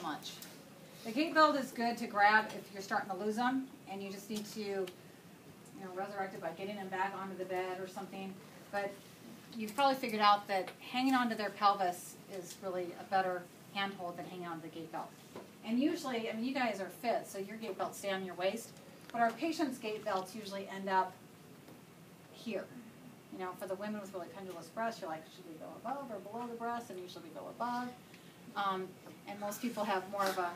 much. The gait belt is good to grab if you're starting to lose them, and you just need to, resurrect it by getting them back onto the bed or something. But you've probably figured out that hanging onto their pelvis is really a better handhold than hanging onto the gait belt. And usually, you guys are fit, so your gait belts stay on your waist, but our patients' gait belts usually end up here. For the women with really pendulous breasts, you're like, should we go above or below the breast? And usually we go above. And most people have more of a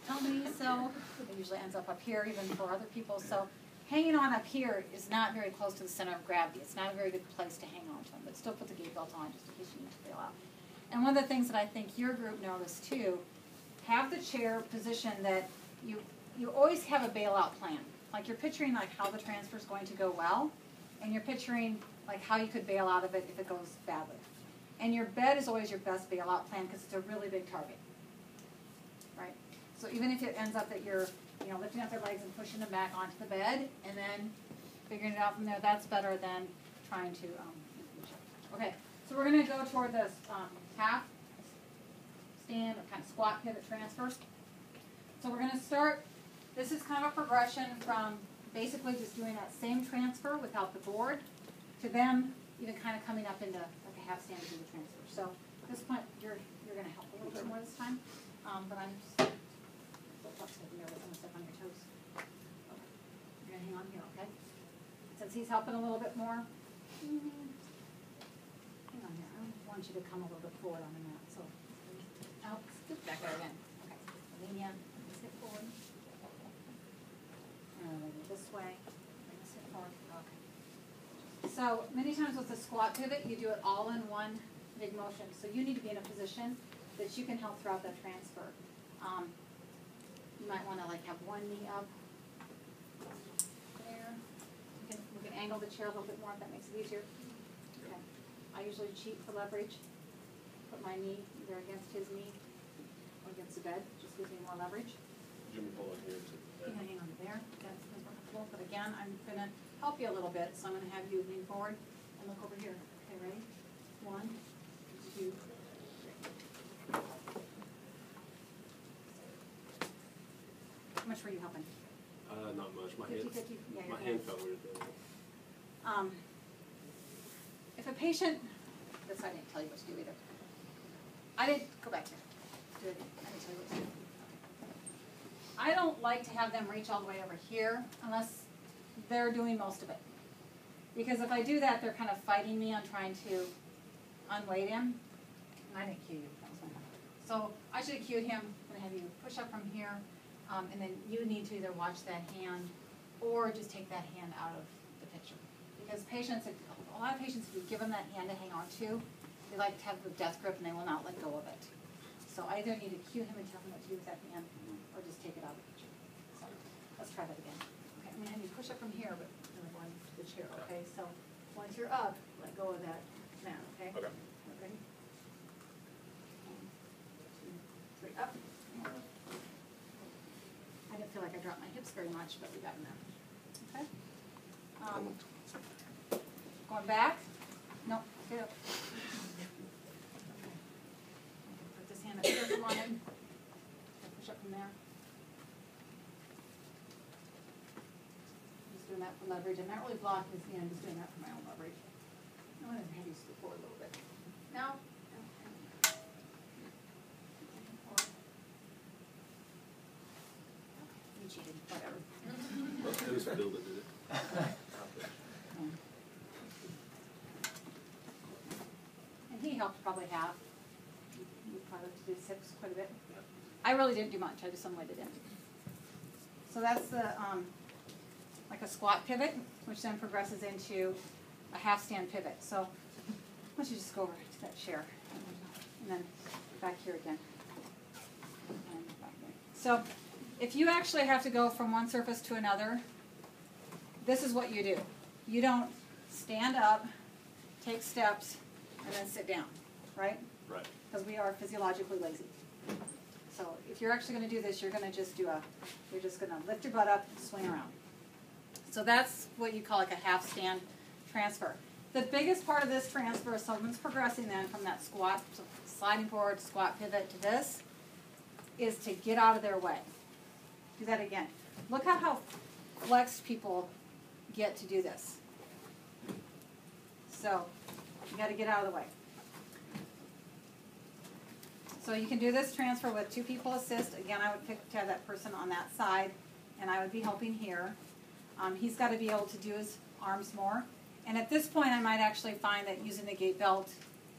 tummy, so it usually ends up here, even for other people. So hanging on up here is not very close to the center of gravity. It's not a very good place to hang on to them, but still put the gait belt on just in case you need to bail out. And one of the things that I think your group noticed too, have the chair positioned that you always have a bailout plan. Like you're picturing like how the transfer is going to go well, and you're picturing like how you could bail out of it if it goes badly. And your bed is always your best bailout plan because it's a really big target, right? So even if it ends up that you're lifting up their legs and pushing them back onto the bed and then figuring it out from there, that's better than trying to okay, so we're going to go toward this half stand or kind of squat pivot transfers. So we're going to start, this is kind of a progression from basically just doing that same transfer without the board to them even kind of coming up into like a half stand to do the transfer. So at this point, you're going to help a little bit more this time, but I'm just step on your toes. Okay. You're going to hang on here, okay? Since he's helping a little bit more, hang on here. I want you to come a little bit forward on the mat. So I'll scoot back there again. Okay. Lean in. Sit forward. This way. Sit forward. Okay. So many times with the squat pivot, you do it all in one big motion. So you need to be in a position that you can help throughout that transfer. You might want to have one knee up there. We can angle the chair a little bit more if that makes it easier. Okay. I usually cheat for leverage. Put my knee either against his knee or against the bed. Just gives me more leverage. Jimmy, pull it here. You can hang on there. That's comfortable. But again, I'm going to help you a little bit, so I'm going to have you lean forward and look over here. Okay, ready? 1, 2, 3. How much were you helping? Not much. My 50, hand, 50? Yeah, my hand felt weird there. If a patient, this I didn't tell you what to do either. I didn't, go back here. Do it again. I didn't tell you what to do. I don't like to have them reach all the way over here unless they're doing most of it. Because if I do that, they're kind of fighting me on trying to unweight him. And I didn't cue you. That was my fault. So I should have cued him. I'm going to have you push up from here. And then you need to either watch that hand or just take that hand out of the picture. Because patients, a lot of patients, if you give them that hand to hang on to, they like to have the death grip and they will not let go of it. So I either need to cue him and tell him what to do with that hand or just take it out of the picture. So let's try that again. Okay, I'm going to have you push up from here, but I'm going to the chair, okay? So once you're up, let go of that mat, okay? Okay. Okay. 1, 2, 3, up. I didn't feel like I dropped my hips very much, but we got in there. Okay. Going back. No, stay up. Okay. Put this hand up here if you wanted. Push up from there. Just doing that for leverage. I'm not really blocking this hand, I'm just doing that for my own leverage. I'm going to have you scoot forward a little bit. Now. You cheated, whatever. It was Bill that did it. And he helped probably half. You probably did his hips quite a bit. I really didn't do much. I just unweighted him. So that's the like a squat pivot, which then progresses into a half stand pivot. So why don't you just go over to that chair and then back here again. And back there. So if you actually have to go from one surface to another, this is what you do. You don't stand up, take steps, and then sit down, right? Right. Because we are physiologically lazy. So if you're actually going to do this, you're going to just do you're just going to lift your butt up and swing around. So that's what you call like a half stand transfer. The biggest part of this transfer is someone's progressing then from that squat, so sliding forward, squat pivot to this. is to get out of their way. Do that again. Look at how flexed people get to do this. So you got to get out of the way. So you can do this transfer with 2 people assist. Again, I would pick to have that person on that side, and I would be helping here. He's got to be able to do his arms more. And at this point, I might actually find that using the gate belt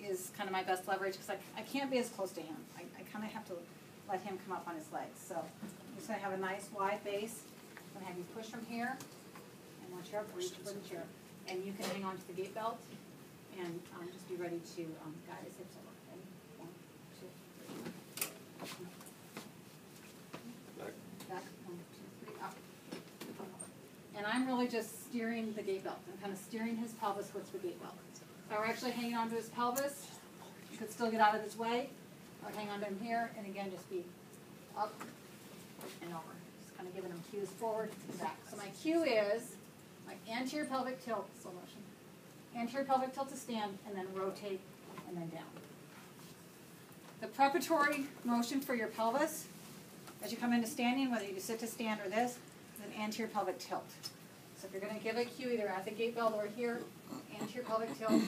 is kind of my best leverage because I can't be as close to him. I kind of have to let him come up on his legs. So I'm just going to have a nice wide base. I'm going to have you push from here. And once you're up, reach for the chair. And you can hang on to the gate belt and just be ready to guide his hips over. Ready? 1, 2, 3. Back. 1, 2, 3. Up. And I'm really just steering the gate belt. I'm kind of steering his pelvis with the gate belt. If I were actually hanging onto his pelvis, you could still get out of his way. I would hang onto him here, and again, just be up and over. Just kind of giving him cues forward and back. So my cue is my anterior pelvic tilt, slow motion. Anterior pelvic tilt to stand, and then rotate, and then down. The preparatory motion for your pelvis, as you come into standing, whether you sit to stand or this, is an anterior pelvic tilt. So if you're going to give a cue either at the gate belt or here, anterior pelvic tilt,